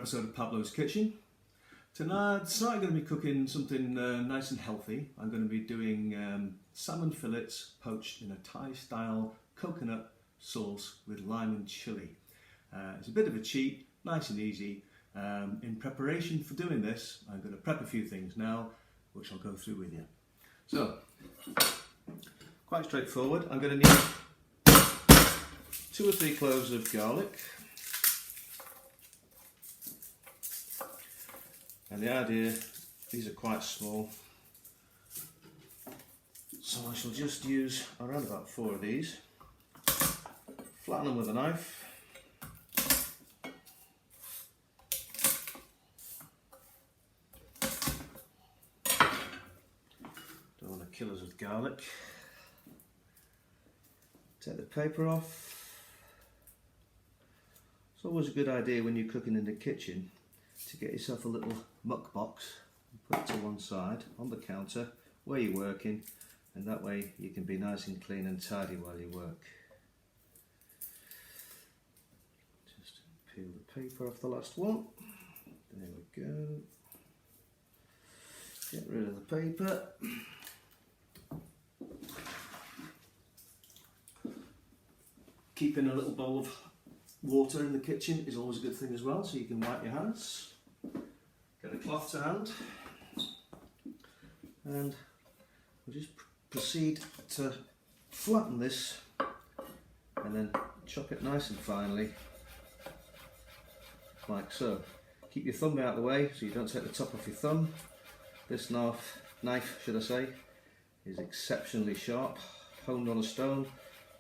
episode of Pablo's Kitchen. Tonight I'm going to be cooking something nice and healthy. I'm going to be doing salmon fillets poached in a Thai style coconut sauce with lime and chilli. It's a bit of a cheat, nice and easy. In preparation for doing this, I'm going to prep a few things now, which I'll go through with you. So, quite straightforward. I'm going to need 2 or 3 cloves of garlic. And the idea, these are quite small, so I shall just use around about 4 of these, flatten them with a knife, don't want to kill us with garlic. Take the paper off. It's always a good idea when you're cooking in the kitchen to get yourself a little muck box and put it to one side on the counter where you're working, and that way you can be nice and clean and tidy while you work. Just peel the paper off the last one. There we go. Get rid of the paper. Keeping a little bowl of water in the kitchen is always a good thing as well, so you can wipe your hands. Get a cloth to hand, and we'll just proceed to flatten this and then chop it nice and finely, like so. Keep your thumb out of the way so you don't take the top off your thumb. This knife, should I say, is exceptionally sharp, honed on a stone,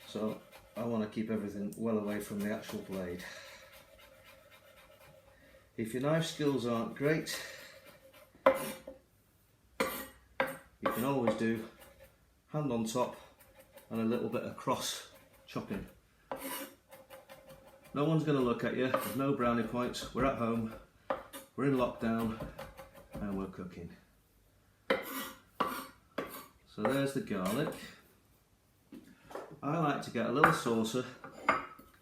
so I want to keep everything well away from the actual blade. If your knife skills aren't great, you can always do hand on top and a little bit of cross chopping. No one's going to look at you, there's no brownie points, we're at home, we're in lockdown and we're cooking. So there's the garlic. I like to get a little saucer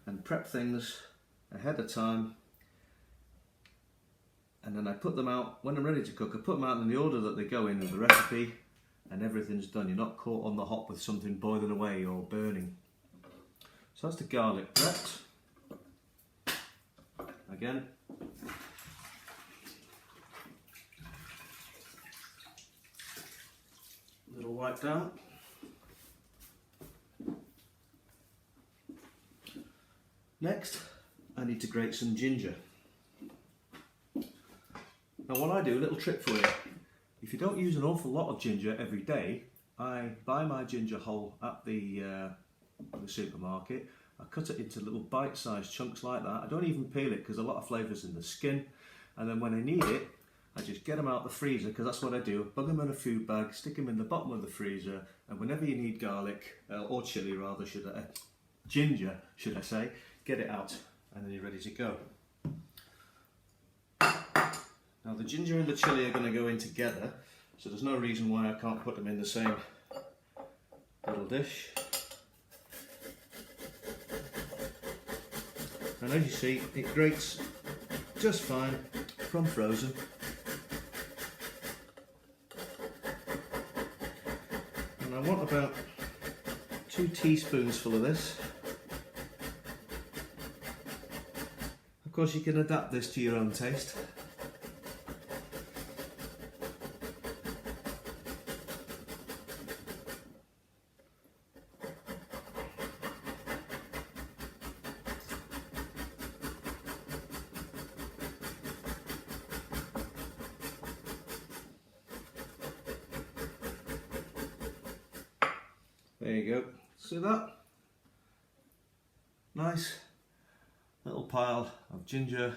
and prep things ahead of time, and then I put them out, when I'm ready to cook, I put them out in the order that they go in the recipe, and everything's done. You're not caught on the hop with something boiling away or burning. So that's the garlic prepped. Again, a little wipe down. Next, I need to grate some ginger. Now what I do, a little trick for you, if you don't use an awful lot of ginger every day, I buy my ginger whole at the supermarket. I cut it into little bite-sized chunks like that. I don't even peel it because a lot of flavour's in the skin. And then when I need it, I just get them out the freezer, because that's what I do. Bung them in a food bag, stick them in the bottom of the freezer, and whenever you need garlic, or chilli rather, ginger should I say, get it out and then you're ready to go. Now the ginger and the chilli are going to go in together, so there's no reason why I can't put them in the same little dish. And as you see, it grates just fine from frozen. And I want about 2 teaspoons full of this. Of course you can adapt this to your own taste. There you go. See that? Nice little pile of ginger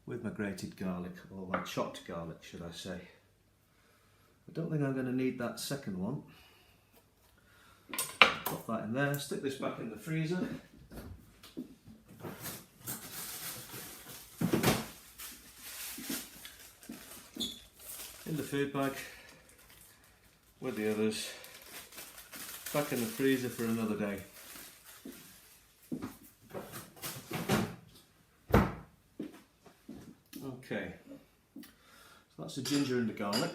with my grated garlic, or my chopped garlic should I say. I don't think I'm going to need that second one. Pop that in there, stick this back in the freezer. In the food bag with the others. Back in the freezer for another day. that's the ginger and the garlic.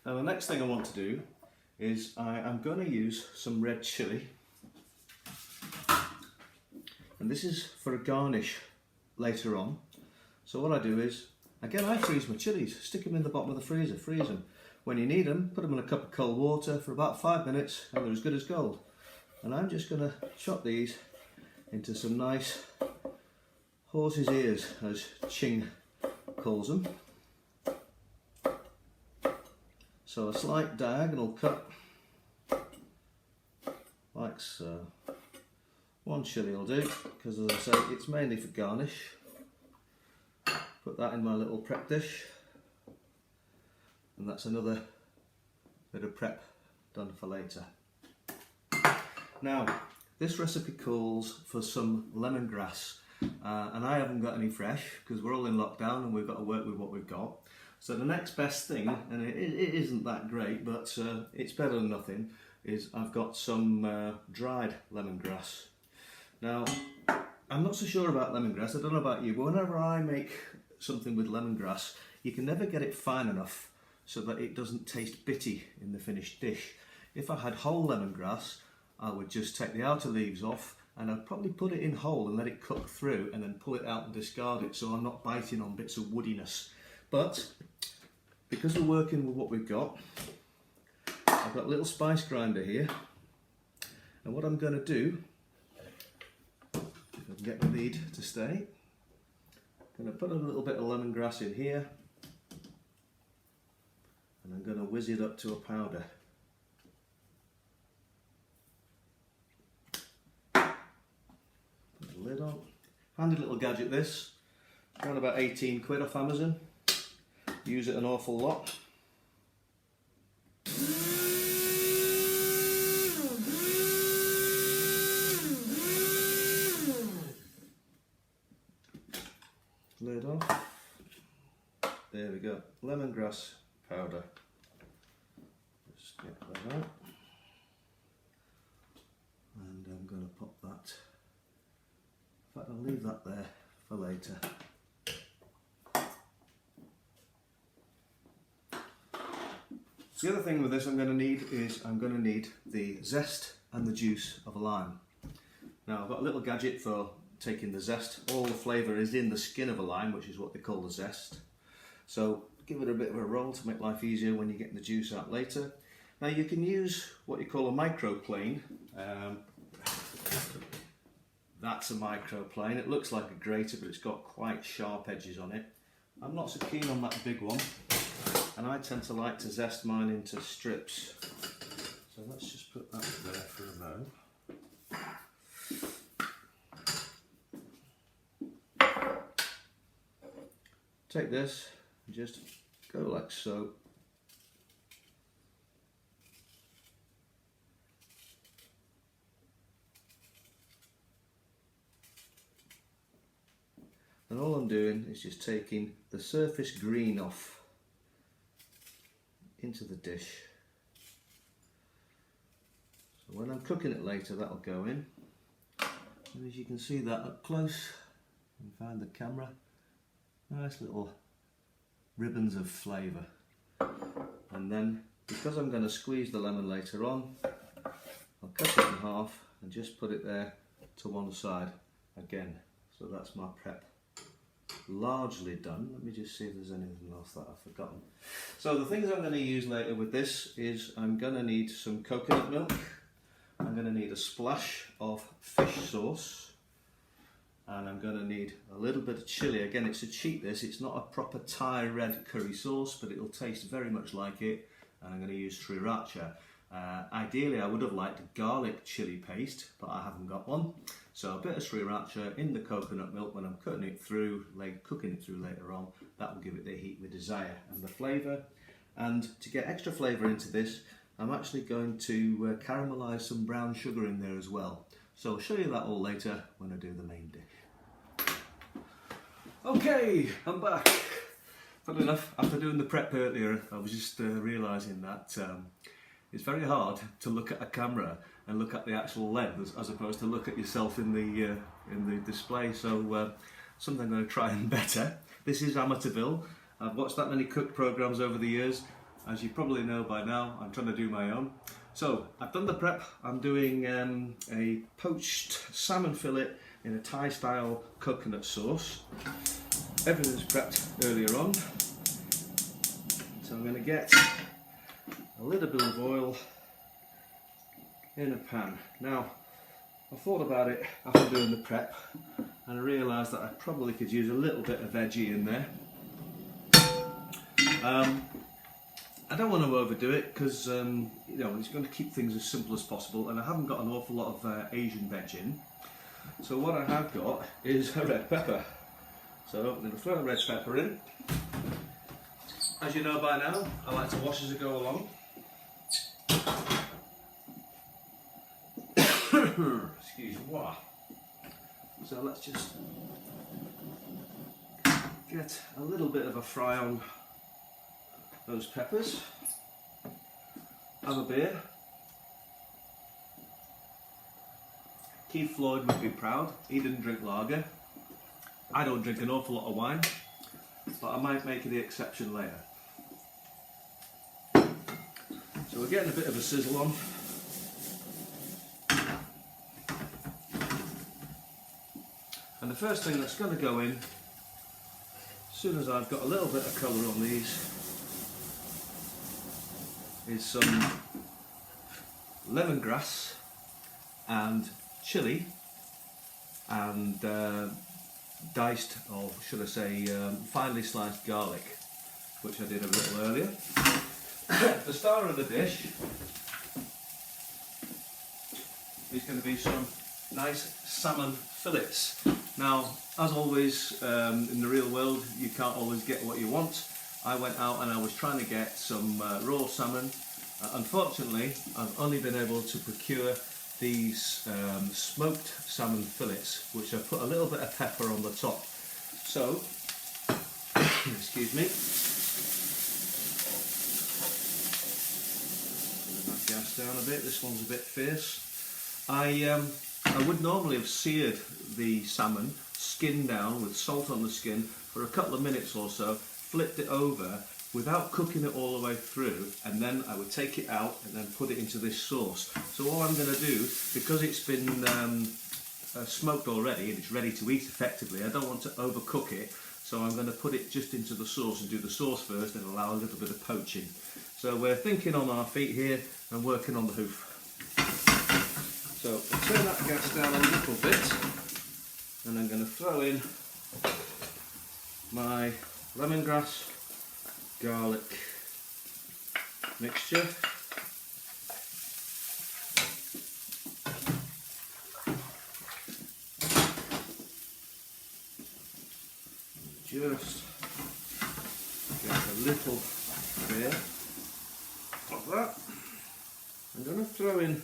Now the next thing I want to do is I am going to use some red chilli, and this is for a garnish later on. So what I do is, again, I freeze my chilies, stick them in the bottom of the freezer, freeze them. When you need them, put them in a cup of cold water for about 5 minutes and they're as good as gold. And I'm just going to chop these into some nice horse's ears, as Ching calls them. So a slight diagonal cut, like so. One chilli will do, because as I say, it's mainly for garnish. Put that in my little prep dish, and that's another bit of prep done for later. Now, this recipe calls for some lemongrass, and I haven't got any fresh because we're all in lockdown and we've got to work with what we've got. So the next best thing, and it isn't that great, but it's better than nothing, is I've got some dried lemongrass. Now, I'm not so sure about lemongrass, I don't know about you, but whenever I make something with lemongrass, you can never get it fine enough so that it doesn't taste bitty in the finished dish. If I had whole lemongrass, I would just take the outer leaves off and I'd probably put it in whole and let it cook through and then pull it out and discard it, so I'm not biting on bits of woodiness. But because we're working with what we've got, I've got a little spice grinder here, and what I'm going to do, if I can get the lead to stay, I'm going to put a little bit of lemongrass in here, and I'm going to whiz it up to a powder. Put the lid on. Handy little gadget this, around about 18 quid off Amazon. Use it an awful lot. Lid off. There we go. Lemongrass powder. Just get that out. And I'm going to pop that. In fact, I'll leave that there for later. So the other thing with this I'm going to need the zest and the juice of a lime. Now I've got a little gadget for taking the zest. All the flavour is in the skin of a lime, which is what they call the zest. So give it a bit of a roll to make life easier when you're getting the juice out later. Now you can use what you call a microplane. That's a microplane. It looks like a grater, but it's got quite sharp edges on it. I'm not so keen on that big one, and I tend to like to zest mine into strips. So let's just put that there for a moment. Take this and just go like so. And all I'm doing is just taking the surface green off into the dish. So when I'm cooking it later, that'll go in. And as you can see that up close, you can find the camera. Nice little ribbons of flavour. And then, because I'm going to squeeze the lemon later on, I'll cut it in half and just put it there to one side again. So that's my prep largely done. Let me just see if there's anything else that I've forgotten. So the things I'm going to use later with this is I'm going to need some coconut milk, I'm going to need a splash of fish sauce, and I'm going to need a little bit of chilli. Again, it's a cheat this, it's not a proper Thai red curry sauce, but it'll taste very much like it, and I'm going to use sriracha. Ideally I would have liked a garlic chilli paste, but I haven't got one. So a bit of sriracha in the coconut milk when I'm cooking it through later on. That will give it the heat we desire and the flavour. And to get extra flavour into this, I'm actually going to caramelise some brown sugar in there as well. So I'll show you that all later when I do the main dish. Okay, I'm back. Funnily enough, after doing the prep earlier, I was just realising that it's very hard to look at a camera and look at the actual lens as opposed to look at yourself in the display. So something I'm going to try and better. This is Amateurville. I've watched that many cook programs over the years. As you probably know by now, I'm trying to do my own. So I've done the prep. I'm doing a poached salmon fillet in a Thai style coconut sauce. Everything's prepped earlier on. So I'm going to get a little bit of oil in a pan. Now, I thought about it after doing the prep and I realised that I probably could use a little bit of veggie in there. I don't want to overdo it because you know, it's going to keep things as simple as possible, and I haven't got an awful lot of Asian veg in. So what I have got is a red pepper. So I'm going to throw a red pepper in. As you know by now, I like to wash as I go along. Excuse me. So let's just get a little bit of a fry on those peppers. Have a beer. Keith Floyd would be proud. He didn't drink lager. I don't drink an awful lot of wine, but I might make the exception later. So we're getting a bit of a sizzle on. And the first thing that's going to go in, as soon as I've got a little bit of colour on these, is some lemongrass and chilli and diced, or should I say finely sliced garlic, which I did a little earlier. The star of the dish is going to be some nice salmon fillets. Now, as always, in the real world, you can't always get what you want. I went out and I was trying to get some raw salmon. Unfortunately, I've only been able to procure these smoked salmon fillets, which I've put a little bit of pepper on the top. So, excuse me. Turn that gas down a bit. This one's a bit fierce. I would normally have seared the salmon, skin down with salt on the skin for a couple of minutes or so, flipped it over without cooking it all the way through, and then I would take it out and then put it into this sauce. So all I'm going to do, because it's been smoked already and it's ready to eat effectively, I don't want to overcook it, so I'm going to put it just into the sauce and do the sauce first and allow a little bit of poaching. So we're thinking on our feet here and working on the hoof. So I'll turn that gas down a little bit, and I'm going to throw in my lemongrass garlic mixture. Just get a little bit of that. I'm going to throw in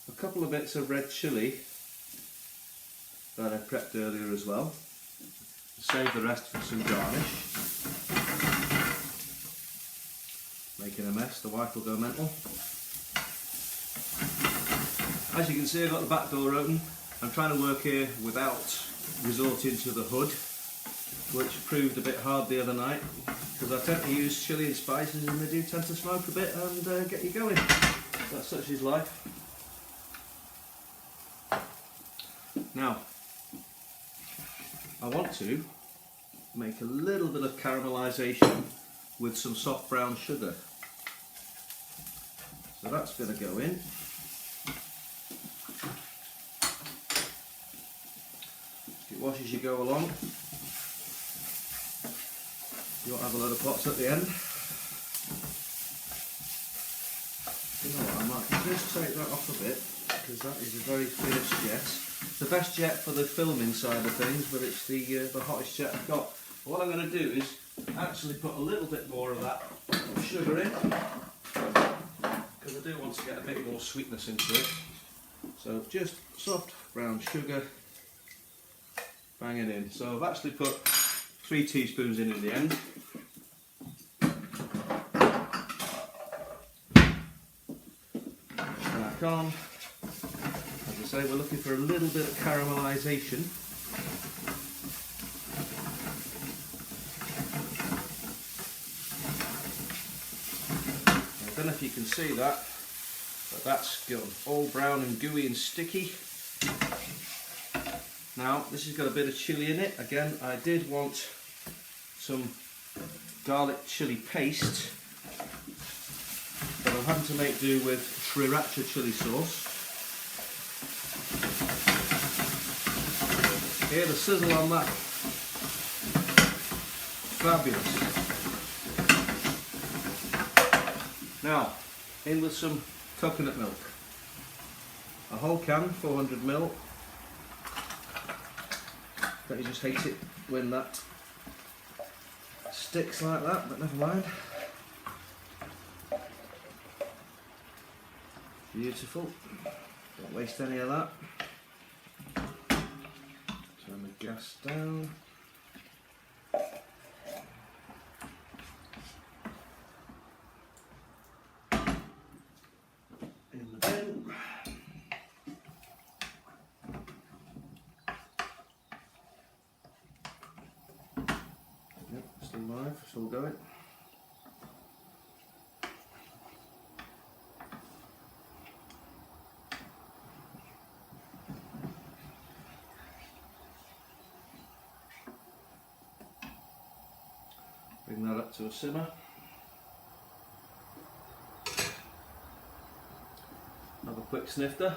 a couple of bits of red chilli that I prepped earlier as well. Save the rest for some garnish. Making a mess, the wife will go mental. As you can see, I've got the back door open. I'm trying to work here without resorting to the hood, which proved a bit hard the other night, because I tend to use chilli and spices and they do tend to smoke a bit and get you going. That's such is life. Now, I want to make a little bit of caramelisation with some soft brown sugar. So that's going to go in. You wash as you go along. You won't have a load of pots at the end. You know what, I might just take that off a bit, because that is a very fierce jet. It's the best jet for the filming side of things, but it's the hottest jet I've got. What I'm going to do is actually put a little bit more of that sugar in, because I do want to get a bit more sweetness into it. So just soft brown sugar, bang it in. So I've actually put 3 teaspoons in the end. Back on. As I say, we're looking for a little bit of caramelisation. know if you can see that, but that's gotten all brown and gooey and sticky. Now this has got a bit of chilli in it. Again, I did want some garlic chili paste, but I'm having to make do with sriracha chili sauce. Hear the sizzle on that. Fabulous. Now, in with some coconut milk. A whole can, 400 ml. Don't you just hate it when that sticks like that, but never mind. Beautiful. Don't waste any of that. Turn the gas down. In the bin. Yep, still live, still going. Bring that up to a simmer. Have a quick snifter.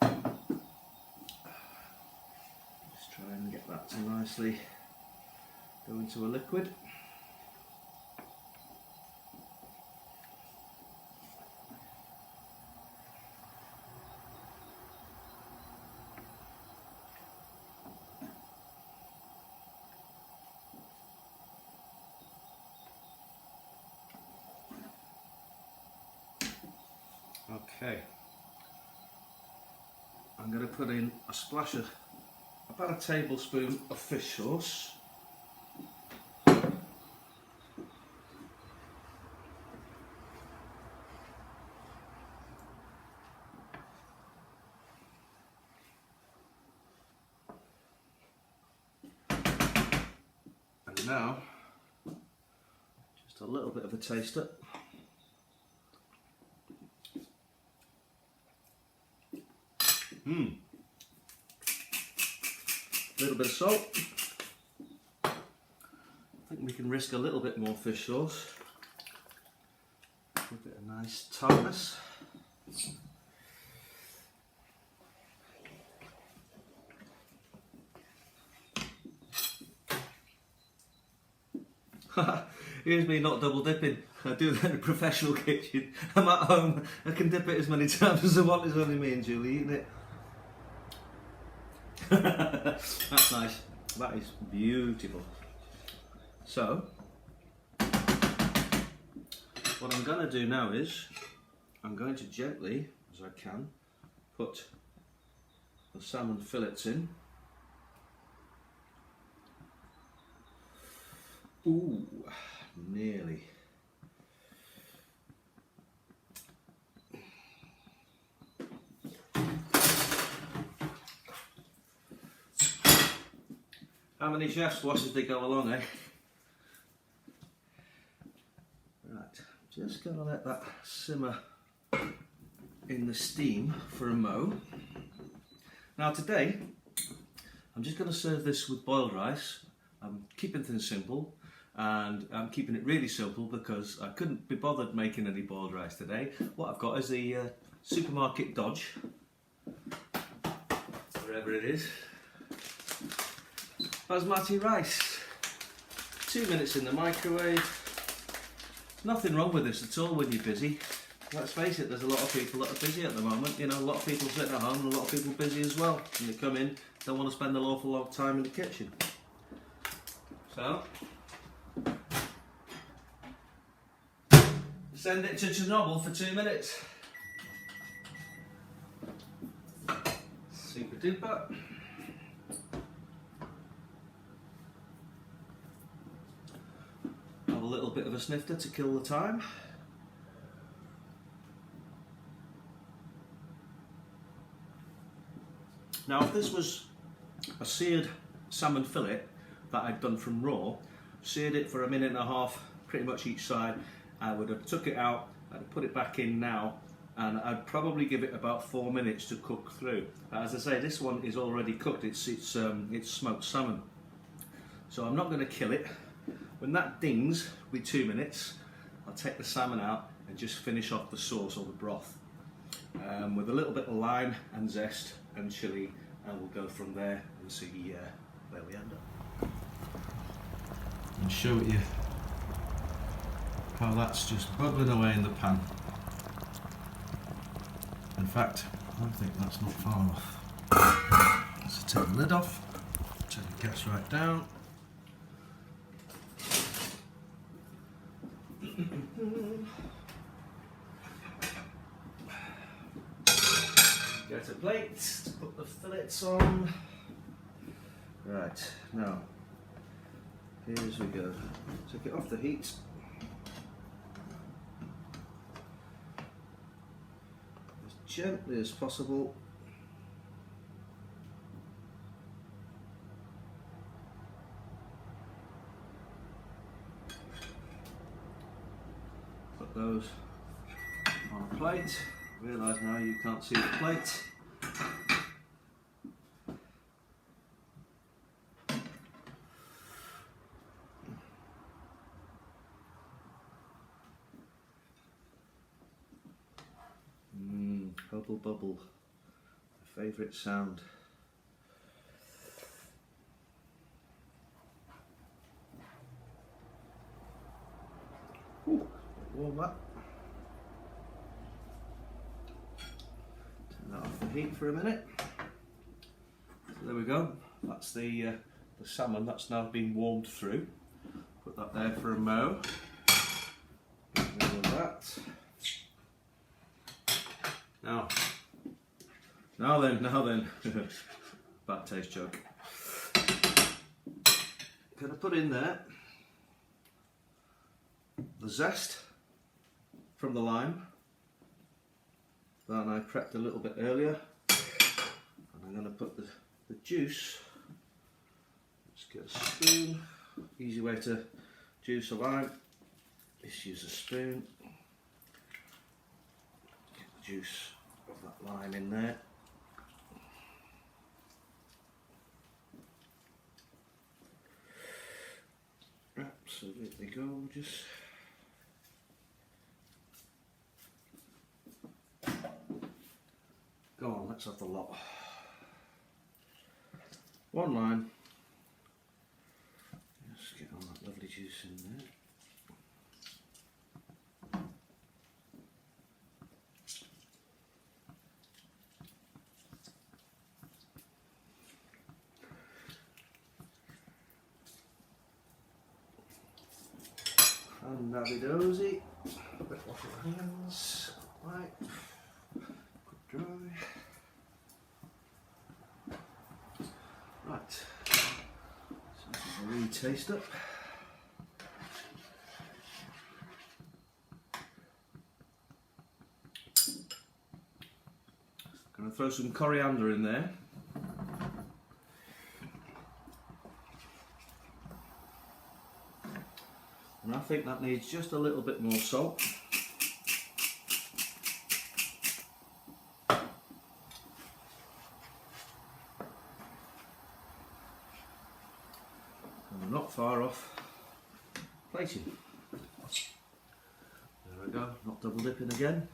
Just try and get that to nicely go into a liquid. Okay, I'm going to put in a splash of about a tablespoon of fish sauce. And now, just a little bit of a taster. A little bit of salt. I think we can risk a little bit more fish sauce. A bit of nice tartness. Here's me not double dipping. I do that in a professional kitchen. I'm at home, I can dip it as many times as I want. It's only me and Julie eating it. That's nice. That is beautiful. So, what I'm going to do now is, I'm going to gently, as I can, put the salmon fillets in. Ooh, nearly. How many chefs watch as they go along, eh? Right, just gonna let that simmer in the steam for a mo. Now today, I'm just gonna serve this with boiled rice. I'm keeping things simple, and I'm keeping it really simple because I couldn't be bothered making any boiled rice today. What I've got is the supermarket Dodge, wherever it is. Basmati rice, 2 minutes in the microwave. Nothing wrong with this at all when you're busy. Let's face it, there's a lot of people that are busy at the moment. You know, a lot of people sitting at home and a lot of people busy as well. And they come in, don't want to spend an awful lot of time in the kitchen. So, send it to Chernobyl for 2 minutes. Super duper. Have a little bit of a snifter to kill the time. Now, if this was a seared salmon fillet that I'd done from raw, seared it for a minute and a half pretty much each side. I would have took it out, I'd have put it back in now, and I'd probably give it about 4 minutes to cook through. As I say, this one is already cooked. It's smoked salmon, so I'm not going to kill it. When that dings with 2 minutes, I'll take the salmon out and just finish off the sauce or the broth with a little bit of lime and zest and chilli, and we'll go from there and see where we end up. And show you how that's just bubbling away in the pan. In fact, I think that's not far off. So take the lid off, turn the gas right down. Get a plate to put the fillets on. Right, now, here's we go. Take it off the heat. As gently as possible. Put those on a plate. Realise now you can't see the plate. Bubble bubble, my favourite sound. Ooh, warm that. Turn that off the heat for a minute. So there we go. That's the salmon that's now been warmed through. Put that there for a mo. Get rid of that. Now then, bad taste joke. Gonna put in there the zest from the lime that I prepped a little bit earlier, and I'm gonna put the juice. Let's get a spoon. Easy way to juice a lime. Just use a spoon. Get the juice of that lime in there. Absolutely gorgeous. Go on, let's have the lot. One lime. Just get all that lovely juice in there. And nabby-dozy, a bit wash your hands, right, quick dry. Right, so this is a wee taste up. Gonna throw some coriander in there. And I think that needs just a little bit more salt. And we're not far off plating. There we go, not double dipping again.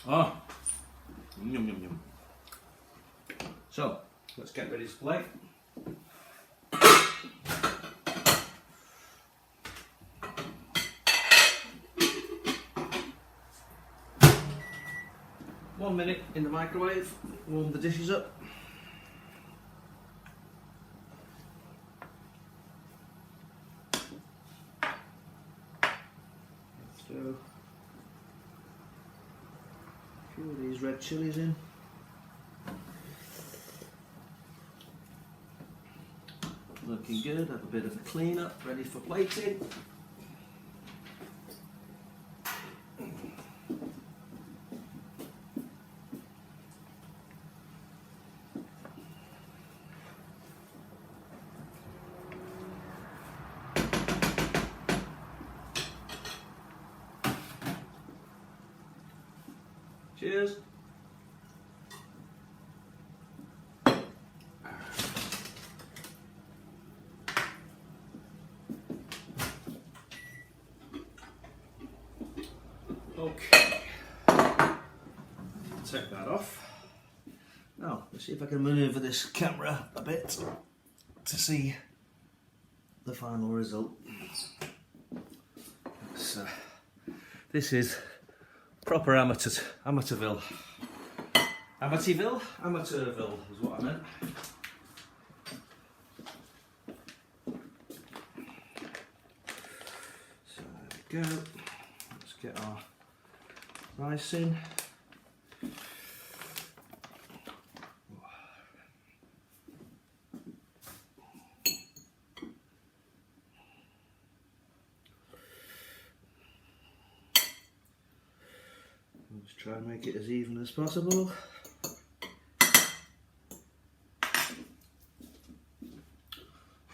Ah, yum yum yum. So, let's get ready to plate. One minute in the microwave, warm the dishes up. Throw a few of these red chilies in. Looking good, have a bit of a clean up, ready for plating. Cheers. Okay, take that off. Now, let's see if I can manoeuvre this camera a bit to see the final result. So, this is proper Amateurville. Amateurville is what I meant. So there we go. Let's get our rice in. Let's try and make it as even as possible.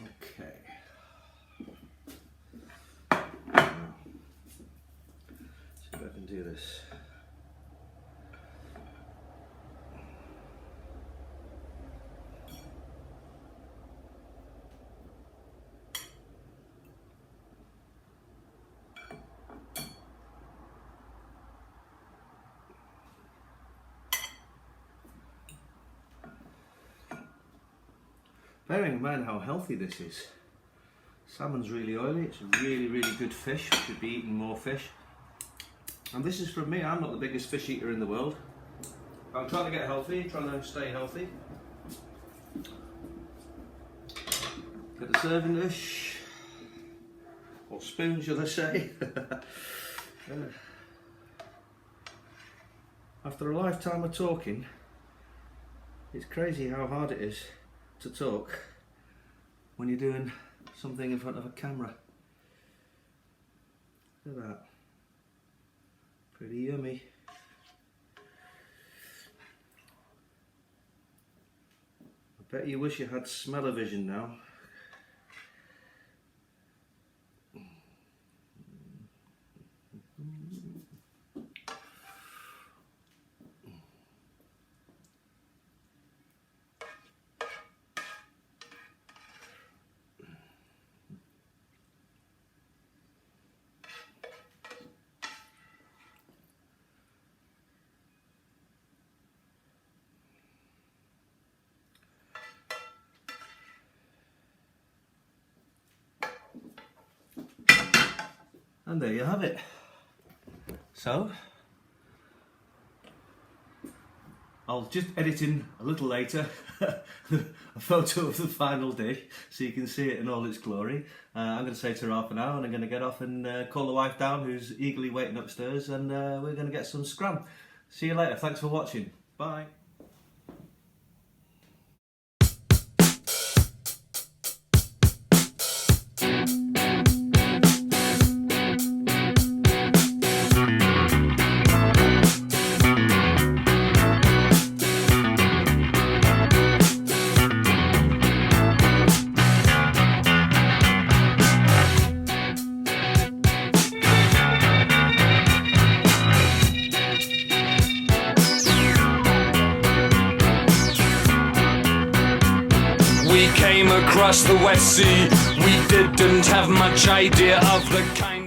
Okay. Now, see if I can do this. Bearing in mind how healthy this is, salmon's really oily, it's a really good fish, we should be eating more fish. And this is from me, I'm not the biggest fish eater in the world. I'm trying to get healthy, trying to stay healthy. Get the serving dish, or spoon should I say. After a lifetime of talking, it's crazy how hard it is to talk when you're doing something in front of a camera. Look at that. Pretty yummy. I bet you wish you had smell-o-vision now. And there you have it. So, I'll just edit in a little later a photo of the final dish so you can see it in all its glory. I'm going to say to her half an hour and I'm going to get off and call the wife down who's eagerly waiting upstairs, and we're going to get some scram. See you later. Thanks for watching. Bye. We came across the West Sea. We didn't have much idea of the kind